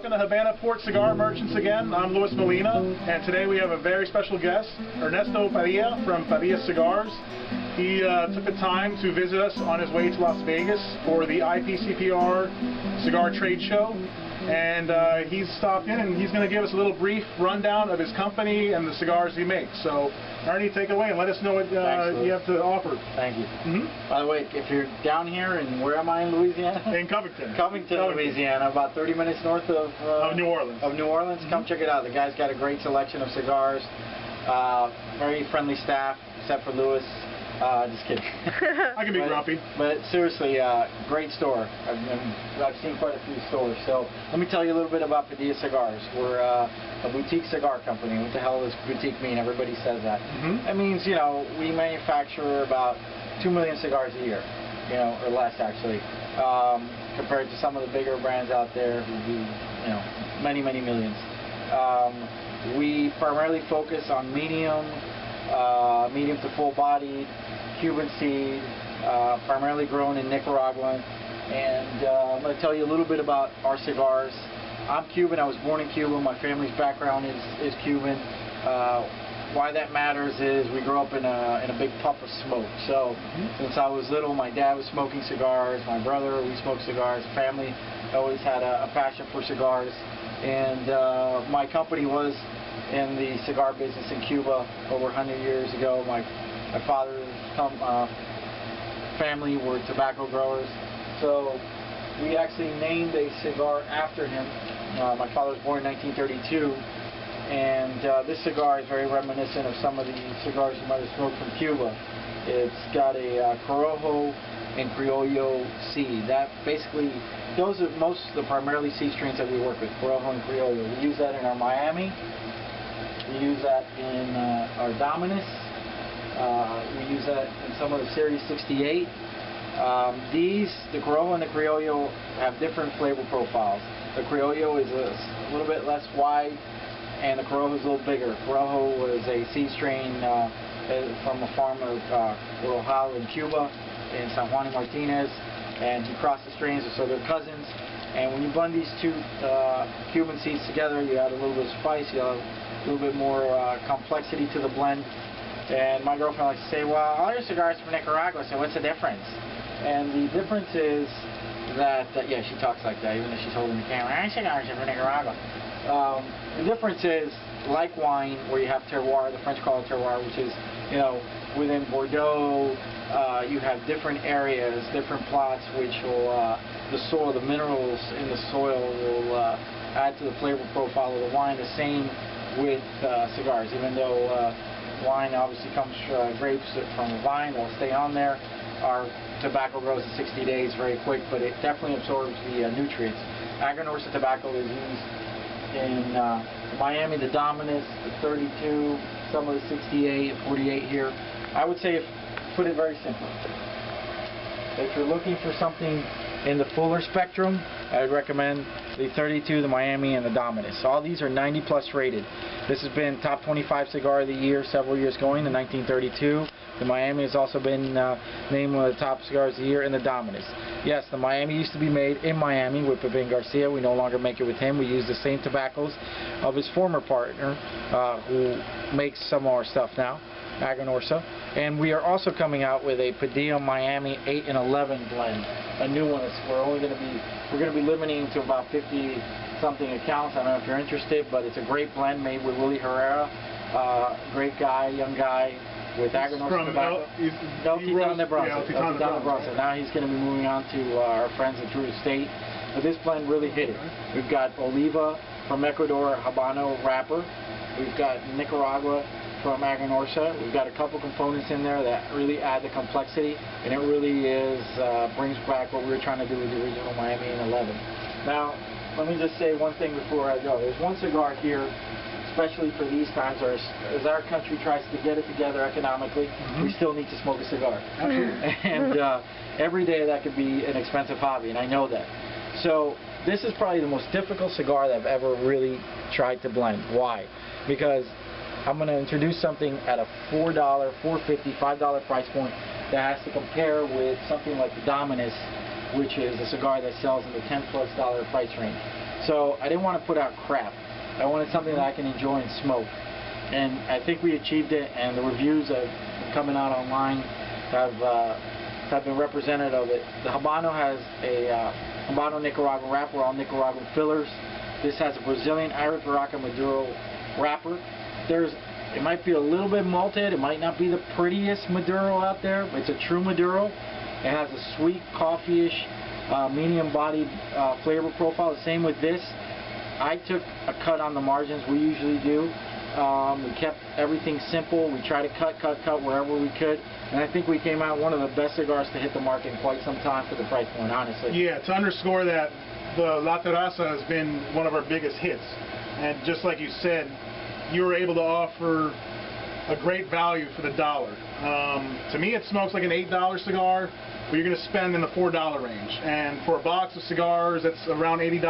Welcome to Habana Port Cigar Merchants again. I'm Luis Molina, and today we have a very special guest, Ernesto Padilla from Padilla Cigars. He took the time to visit us on his way to Las Vegas for the IPCPR Cigar Trade Show, and he's stopped in and he's going to give us a little brief rundown of his company and the cigars he makes. So, Ernie, take it away and let us know what you have to offer. Thank you. By the way, if you're down here, and where am I in Louisiana? In Covington. Covington, Louisiana, about 30 minutes north of New Orleans. Come check it out. The guy's got a great selection of cigars. Very friendly staff, except for Louis. Just kidding. I can be grumpy. But seriously, great store. I've seen quite a few stores. So let me tell you a little bit about Padilla Cigars. We're a boutique cigar company. What the hell does boutique mean? Everybody says that. That means, you know, we manufacture about 2 million cigars a year, you know, or less actually, compared to some of the bigger brands out there who do, you know, many, many millions. We primarily focus on medium to full-bodied, Cuban seed, primarily grown in Nicaragua. And I'm going to tell you a little bit about our cigars. I'm Cuban. I was born in Cuba. My family's background is Cuban. Why that matters is we grew up in a big puff of smoke. So since I was little, my dad was smoking cigars. My brother, we smoked cigars. Family always had a passion for cigars. And my company was in the cigar business in Cuba over 100 years ago. My father's family were tobacco growers, so we actually named a cigar after him. My father was born in 1932, and this cigar is very reminiscent of some of the cigars you might have smoked from Cuba. It's got a Corojo and Criollo seed. That basically, those are most of the primarily seed strains that we work with, Corojo and Criollo. We use that in our Miami. We use that in our Dominus. We use that in some of the Series 68. The Corojo and the Criollo have different flavor profiles. The Criollo is a little bit less wide, and the Corojo is a little bigger. Corojo was a seed strain from a farm of Rojal in Cuba, in San Juan y Martinez, and he crossed the strains, so they're cousins. And when you blend these two Cuban seeds together, you add a little bit of spice, you add a little bit more complexity to the blend. And my girlfriend likes to say, well, all your cigars from Nicaragua, so what's the difference? And the difference is that, yeah, she talks like that, even though she's holding the camera. Our cigars are from Nicaragua. The difference is, like wine, where you have terroir, the French call it terroir, which is, you know, within Bordeaux, you have different areas, different plots, which will, the soil, the minerals in the soil will add to the flavor profile of the wine. The same with cigars, even though wine obviously comes grapes from a vine, they'll stay on there. Our tobacco grows in 60 days very quick, but it definitely absorbs the nutrients. Aganorsa tobacco is used in Miami, the Dominus, the 32, some of the 68, 48 here. I would say, put it very simply, if you're looking for something in the fuller spectrum, I would recommend the 32, the Miami, and the Dominus. All these are 90 plus rated. This has been top 25 cigar of the year several years going, in 1932. The Miami has also been named one of the top cigars of the year, in the Dominus. Yes, the Miami used to be made in Miami with Pepin Garcia. We no longer make it with him. We use the same tobaccos of his former partner, who makes some of our stuff now, Aganorsa. And we are also coming out with a Padilla Miami 8 and 11 blend, a new one. We're going to be limiting to about 50 something accounts. I don't know if you're interested, but it's a great blend made with Willie Herrera, great guy, young guy with Aganorsa tobacco. He's down the Bronx. Now he's going to be moving on to our friends at Drew Estate. But this blend really hit it. We've got Oliva from Ecuador, Habano wrapper. We've got Nicaragua from Aganorsa. We've got a couple components in there that really add the complexity, and it really is brings back what we were trying to do with the original Miami and 11. Now, let me just say one thing before I go. There's one cigar here, especially for these times, or as our country tries to get it together economically, we still need to smoke a cigar. And every day that could be an expensive hobby, and I know that. So this is probably the most difficult cigar that I've ever really tried to blend. Why? Because I'm going to introduce something at a $4, $4.50, $5 price point that has to compare with something like the Dominus, which is a cigar that sells in the $10+ price range. So I didn't want to put out crap. I wanted something that I can enjoy and smoke. And I think we achieved it, and the reviews that have coming out online have been representative of it. The Habano has a Habano Nicaraguan wrapper, all Nicaraguan fillers. This has a Brazilian Irish Baraka Maduro wrapper. It might be a little bit malted. It might not be the prettiest Maduro out there, but it's a true Maduro. It has a sweet, coffee-ish, medium-bodied flavor profile. The same with this. I took a cut on the margins. We usually do. We kept everything simple. We tried to cut wherever we could. And I think we came out one of the best cigars to hit the market in quite some time for the price point, honestly. Yeah, to underscore that, the La Terraza has been one of our biggest hits. And just like you said, you were able to offer a great value for the dollar. To me, it smokes like an $8 cigar, but you're going to spend in the $4 range. And for a box of cigars that's around $80,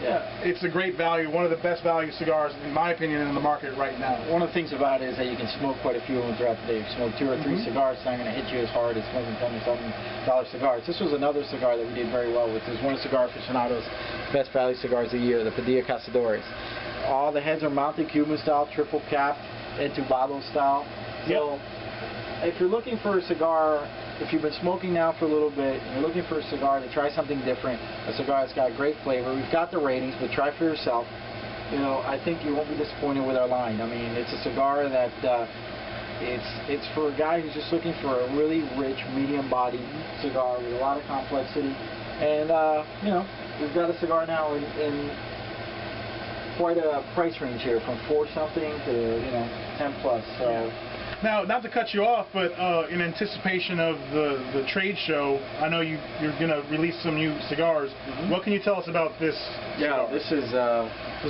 yeah, it's a great value, one of the best value cigars, in my opinion, in the market right now. One of the things about it is that you can smoke quite a few of them throughout the day. If you smoke 2 or 3 cigars, it's not going to hit you as hard as smoking $10 or something cigars. This was another cigar that we did very well with. It was one of Cigar Aficionado's best value cigars of the year, the Padilla Cazadores. All the heads are mounted Cuban style, triple cap, entubado style. So if you're looking for a cigar, if you've been smoking now for a little bit and you're looking for a cigar to try something different, a cigar that's got great flavor, we've got the ratings, but try for yourself. You know, I think you won't be disappointed with our line. I mean, it's a cigar that it's for a guy who's just looking for a really rich, medium-bodied cigar with a lot of complexity. And you know, we've got a cigar now in quite a price range here, from 4-something to 10+. So. Yeah. Now, not to cut you off, but in anticipation of the trade show, I know you're going to release some new cigars. What can you tell us about this cigar? Yeah, this is.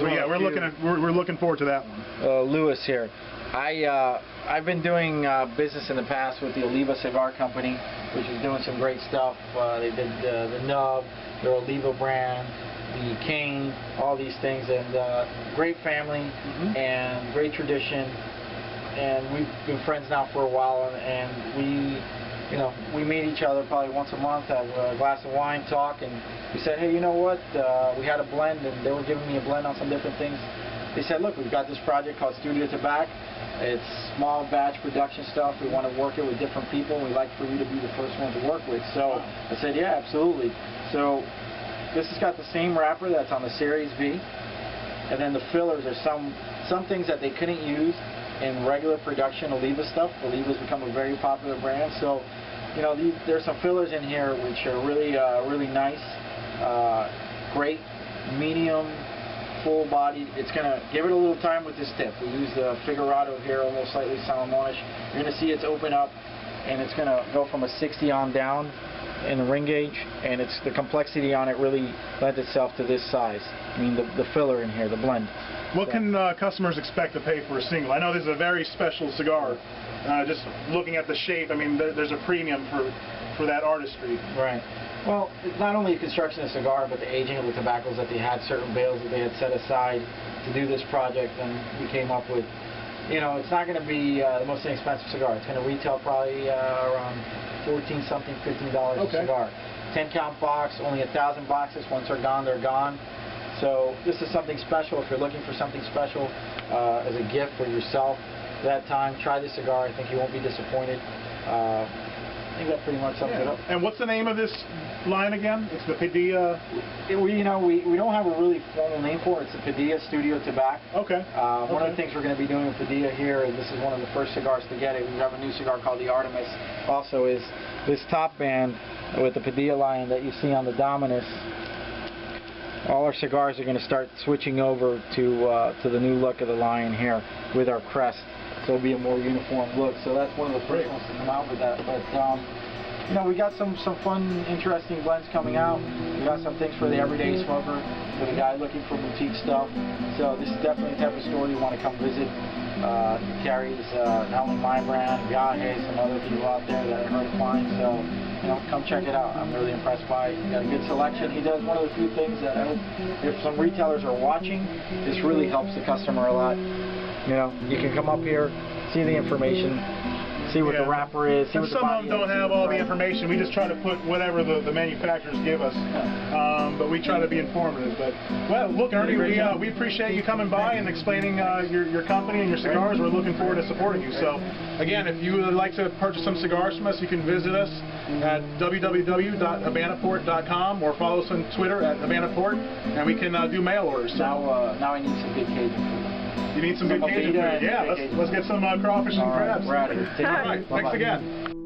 We're looking forward to that one. Lewis here. I've been doing business in the past with the Oliva Cigar Company, which is doing some great stuff. They did the Nub, their Oliva brand, the Cane, all these things, and great family and great tradition. And we've been friends now for a while, and we meet each other probably once a month, have a glass of wine, talk, and we said, hey, you know what? We had a blend, and they were giving me a blend on some different things. They said, look, we've got this project called Studio Tobac. It's small batch production stuff. We want to work it with different people. We'd like for you to be the first one to work with. So I said, yeah, absolutely. So this has got the same wrapper that's on the Series V, and then the fillers are some things that they couldn't use in regular production Oliva stuff. Oliva's become a very popular brand, so there's some fillers in here which are really nice, great, medium, full-bodied. It's gonna give it a little time with this tip. We use the Figurado here, almost slightly Salomonish. You're gonna see it's open up, and it's gonna go from a 60 on down in the ring gauge, and it's the complexity on it really lends itself to this size. I mean, the filler in here, the blend. What can customers expect to pay for a single? I know this is a very special cigar. Just looking at the shape, I mean, there's a premium for that artistry. Right. Well, it's not only the construction of the cigar, but the aging of the tobaccos that they had, certain bales that they had set aside to do this project, and we came up with, it's not going to be the most inexpensive cigar. It's going to retail probably around $14-something, $15 a cigar. 10-count box, only 1,000 boxes. Once they're gone, they're gone. So this is something special. If you're looking for something special as a gift for yourself that time, try this cigar. I think you won't be disappointed. I think that pretty much sums it up. And what's the name of this line again? It's the Padilla. We don't have a really formal name for it. It's the Padilla Studio Tobac. Okay. One of the things we're going to be doing with Padilla here, and this is one of the first cigars to get it. We have a new cigar called the Artemis. Also, is this top band with the Padilla line that you see on the Dominus. All our cigars are going to start switching over to the new look of the line here with our crest. So it'll be a more uniform look. So that's one of the first ones to come out with that. But we got some fun, interesting blends coming out. We got some things for the everyday smoker, for the guy looking for boutique stuff. So this is definitely the type of store you want to come visit. He carries not only my brand, Viaje, some other people out there that are hard to find. So come check it out. I'm really impressed by it. He's got a good selection. He does one of the few things that I hope if some retailers are watching, this really helps the customer a lot. You can come up here, see the information, see what the wrapper is, see And what the some of body them don't is, have all the right. information. We just try to put whatever the manufacturers give us, but we try to be informative. But well, look, Ernie, we appreciate you coming by and explaining your company and your cigars. We're looking forward to supporting you. So again, if you would like to purchase some cigars from us, you can visit us at www.habanaport.com or follow us on Twitter at Habanaport, and we can do mail orders. So Now I need some good Cajun food. you need some good Cajun food. Yeah, let's get some crawfish and crabs. We're out of here. Take All care. right, Bye-bye. thanks again.